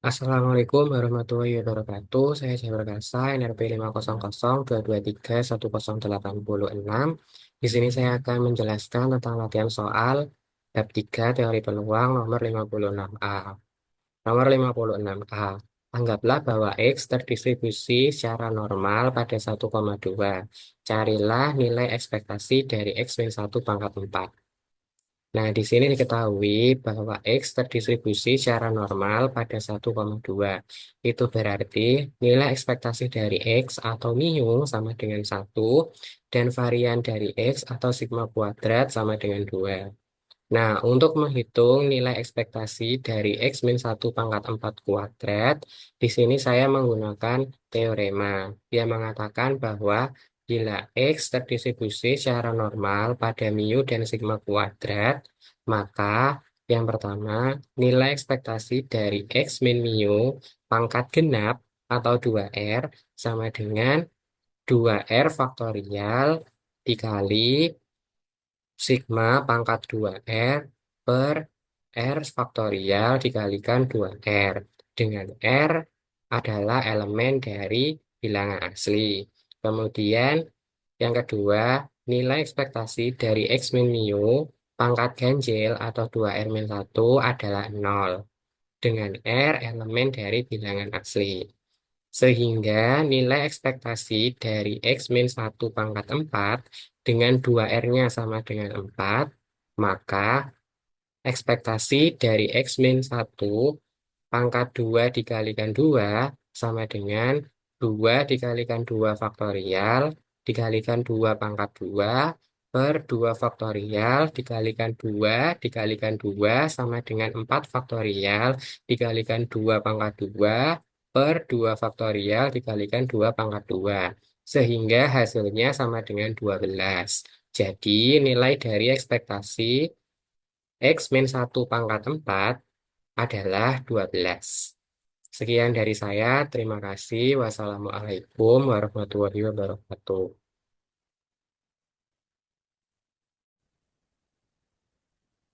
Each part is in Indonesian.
Assalamualaikum warahmatullahi wabarakatuh. Saya Jabir Kasa, NRP 50022318086. Di sini saya akan menjelaskan tentang latihan soal bab 3 teori peluang nomor 56A. Nomor 56A. Anggaplah bahwa X terdistribusi secara normal pada 1,2. Carilah nilai ekspektasi dari X-1 pangkat 4. Nah, di sini diketahui bahwa X terdistribusi secara normal pada 1,2. Itu berarti nilai ekspektasi dari X atau mu sama dengan 1 dan varian dari X atau sigma kuadrat sama dengan 2. Nah, untuk menghitung nilai ekspektasi dari X-1 pangkat 4 kuadrat, di sini saya menggunakan teorema. Dia mengatakan bahwa bila X terdistribusi secara normal pada mu dan sigma kuadrat, maka yang pertama, nilai ekspektasi dari X min mu pangkat genap atau 2R sama dengan 2R faktorial dikali sigma pangkat 2R per R faktorial dikalikan 2R. Dengan R adalah elemen dari bilangan asli. Kemudian yang kedua, nilai ekspektasi dari X min mu pangkat ganjil atau 2R min 1 adalah 0. Dengan R elemen dari bilangan asli. Sehingga nilai ekspektasi dari X min 1 pangkat 4 dengan 2R-nya sama dengan 4, maka ekspektasi dari X min 1 pangkat 2 dikalikan 2 sama dengan 2 dikalikan 2 faktorial dikalikan 2 pangkat 2 per 2 faktorial dikalikan 2 dikalikan 2 sama dengan 4 faktorial dikalikan 2 pangkat 2 per 2 faktorial dikalikan 2 pangkat 2. Sehingga hasilnya sama dengan 12. Jadi nilai dari ekspektasi X min 1 pangkat 4 adalah 12. Sekian dari saya. Terima kasih. Wassalamualaikum warahmatullahi wabarakatuh.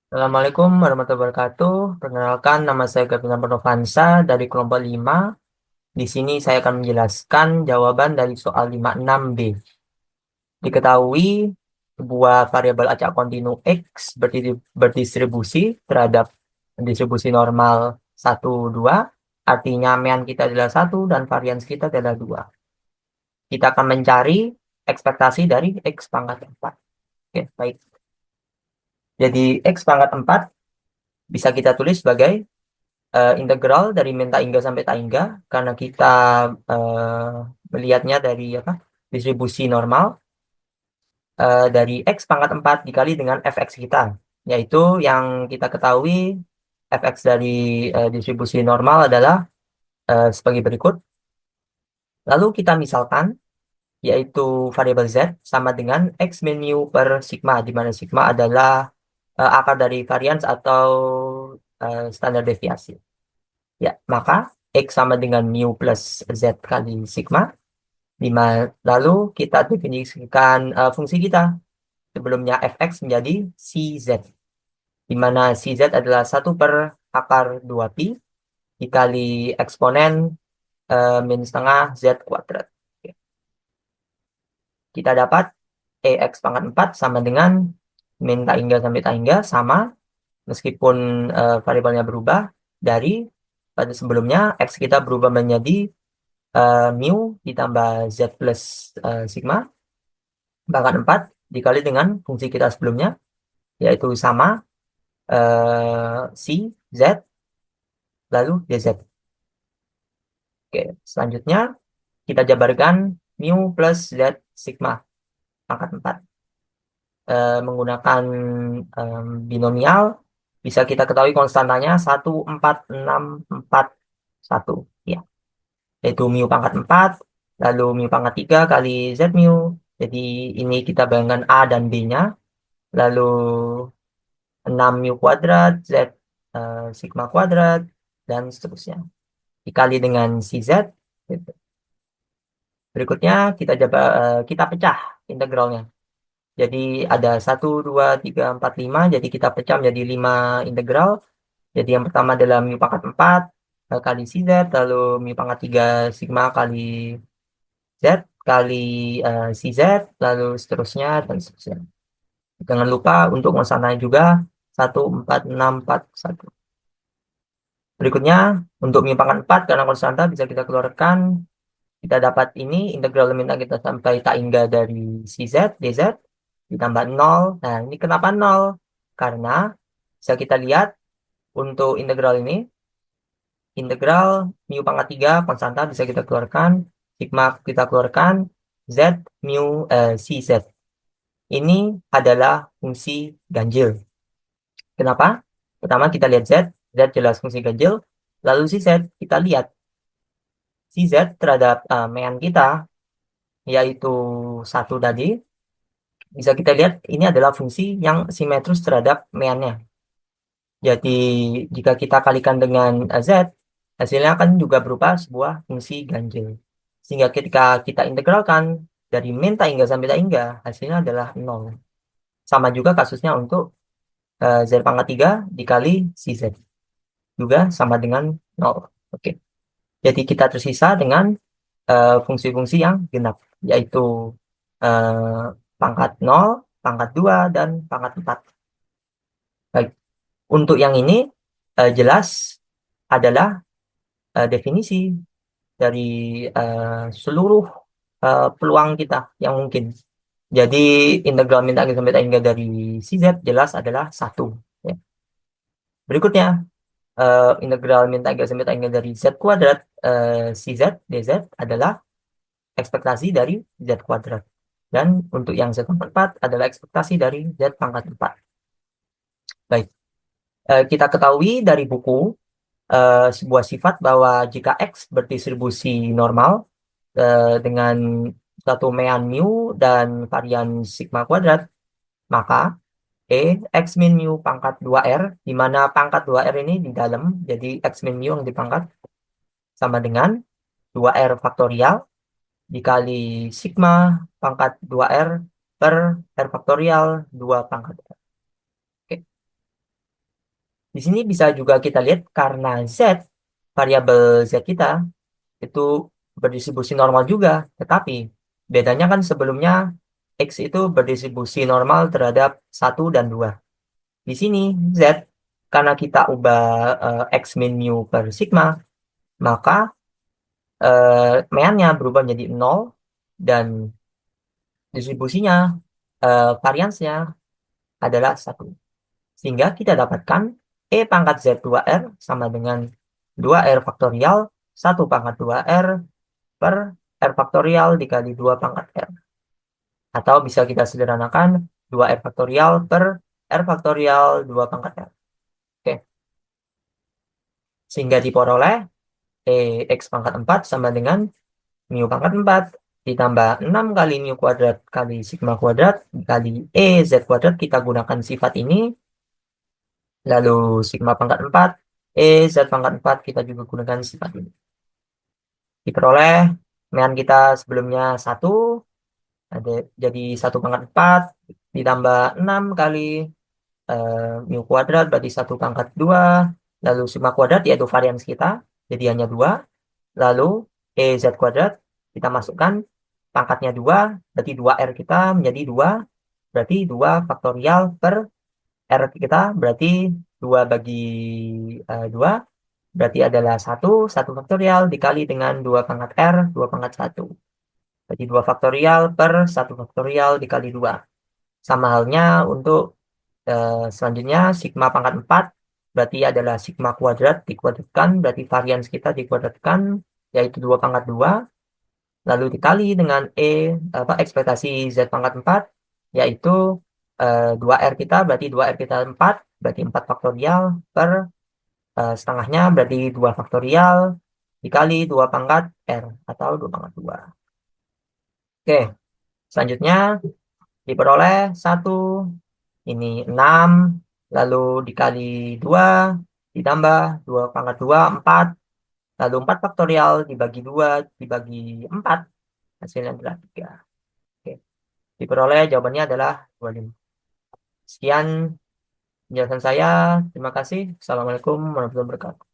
Assalamualaikum warahmatullahi wabarakatuh. Perkenalkan, nama saya Gavina Pernovansa dari kelompok 5. Di sini saya akan menjelaskan jawaban dari soal 56B. Diketahui sebuah variabel acak kontinu X berdistribusi terhadap distribusi normal 1, 2. Artinya mean kita adalah 1 dan varians kita adalah 2. Kita akan mencari ekspektasi dari X pangkat 4. Oke, baik. Jadi X pangkat 4 bisa kita tulis sebagai integral dari min tak hingga sampai tak hingga karena kita melihatnya dari apa distribusi normal dari x pangkat 4 dikali dengan fx kita, yaitu yang kita ketahui fx dari distribusi normal adalah sebagai berikut. Lalu kita misalkan yaitu variabel z sama dengan x min mu per sigma, di mana sigma adalah akar dari varians atau standar deviasi. Ya, maka X sama dengan mu plus Z kali sigma. Lalu kita definisikan fungsi kita. Sebelumnya fx menjadi Cz. Di mana Cz adalah 1/akar 2pi dikali eksponen min setengah Z kuadrat. Oke. Kita dapat Ex pangkat 4 sama dengan min tak hingga sampai tak hingga sama. Meskipun variabelnya berubah dari pada sebelumnya X kita berubah menjadi mu ditambah z plus sigma pangkat 4 dikali dengan fungsi kita sebelumnya, yaitu sama C, Z, lalu dz. Oke, selanjutnya kita jabarkan mu plus z sigma pangkat 4. Menggunakan binomial, bisa kita ketahui konstantanya 1, 4, 6, 4, 1. Ya. Yaitu mu pangkat 4, lalu mu pangkat 3 kali Z mu. Jadi ini kita bayangkan A dan B-nya, lalu 6 mu kuadrat, Z sigma kuadrat, dan seterusnya. Dikali dengan CZ. Gitu. Berikutnya kita pecah integralnya. Jadi ada 1, 2, 3, 4, 5, jadi kita pecah menjadi 5 integral. Jadi yang pertama adalah mu pangkat 4, kali si Z, lalu mu pangkat 3 sigma kali Z kali si Z, lalu seterusnya dan seterusnya. Jangan lupa untuk konstantannya juga 14641. Berikutnya, untuk mu pangkat 4 karena konstanta bisa kita keluarkan. Kita dapat ini integral minta kita sampai tak hingga dari si Z, dz ditambah 0. Nah, ini kenapa 0? Karena bisa kita lihat untuk integral ini, integral mu pangkat 3 konstanta bisa kita keluarkan, sigma kita keluarkan, Z mu si Z. Ini adalah fungsi ganjil. Kenapa? Pertama kita lihat Z, Z jelas fungsi ganjil. Lalu si Z, kita lihat si Z terhadap mean kita, yaitu satu tadi. Bisa kita lihat ini adalah fungsi yang simetris terhadap meannya. Jadi jika kita kalikan dengan Z, hasilnya akan juga berupa sebuah fungsi ganjil. Sehingga ketika kita integralkan dari min tak hingga sampai tak hingga, hasilnya adalah 0. Sama juga kasusnya untuk Z pangkat 3 dikali si Z. Juga sama dengan 0. Oke. Jadi kita tersisa dengan fungsi-fungsi yang genap, yaitu eh, pangkat 0, pangkat 2, dan pangkat 4. Baik. Untuk yang ini jelas adalah definisi dari seluruh peluang kita yang mungkin. Jadi integral min tak sampai tak hingga dari si Z jelas adalah 1. Ya. Berikutnya integral min tak sampai tak hingga dari Z kuadrat si Z dz adalah ekspektasi dari Z kuadrat. Dan untuk yang Z pangkat 4 adalah ekspektasi dari Z pangkat 4. Baik, kita ketahui dari buku sebuah sifat bahwa jika X berdistribusi normal dengan satu mean mu dan varian sigma kuadrat, maka X min mu pangkat 2R, di mana pangkat 2R ini di dalam, jadi X min mu yang dipangkat sama dengan 2R faktorial dikali sigma pangkat 2R per R faktorial 2 pangkat R. Oke. Di sini bisa juga kita lihat karena Z, variabel Z kita, itu berdistribusi normal juga, tetapi bedanya kan sebelumnya X itu berdistribusi normal terhadap 1 dan 2. Di sini Z, karena kita ubah X min mu per sigma, maka meannya berubah menjadi 0 dan distribusinya, variansnya adalah 1. Sehingga kita dapatkan E pangkat Z2R sama dengan 2R faktorial 1 pangkat 2R per R faktorial dikali 2 pangkat R. Atau bisa kita sederhanakan 2R faktorial per R faktorial 2 pangkat R. Oke. Sehingga diperoleh X pangkat 4 sama dengan mu pangkat 4 ditambah 6 kali mu kuadrat kali sigma kuadrat kali Z kuadrat. Kita gunakan sifat ini. Lalu sigma pangkat 4 Z pangkat 4 kita juga gunakan sifat ini. Diperoleh mean kita sebelumnya 1, ada jadi 1 pangkat 4 ditambah 6 kali mu kuadrat berarti 1 pangkat 2, lalu sigma kuadrat yaitu varians kita jadi hanya 2, lalu Z kuadrat kita masukkan pangkatnya 2 berarti 2R kita menjadi 2 berarti 2 faktorial per R kita berarti 2 bagi 2 berarti adalah 1 faktorial dikali dengan 2 pangkat R 2 pangkat 1. Berarti 2 faktorial per 1 faktorial dikali 2. Sama halnya untuk selanjutnya sigma pangkat 4 berarti adalah sigma kuadrat dikuadratkan berarti varians kita dikuadratkan yaitu 2 pangkat 2 lalu dikali dengan ekspektasi Z pangkat 4 yaitu 2R kita berarti 2R kita 4 berarti 4 faktorial per setengahnya berarti 2 faktorial dikali 2 pangkat R atau 2 pangkat 2. Oke, selanjutnya diperoleh 1 ini 6 lalu dikali 2 ditambah 2 pangkat 2 4 lalu 4 faktorial dibagi 2 dibagi 4 hasilnya adalah 3. Oke. Diperoleh jawabannya adalah 25. Sekian penjelasan saya. Terima kasih. Assalamualaikum warahmatullahi wabarakatuh.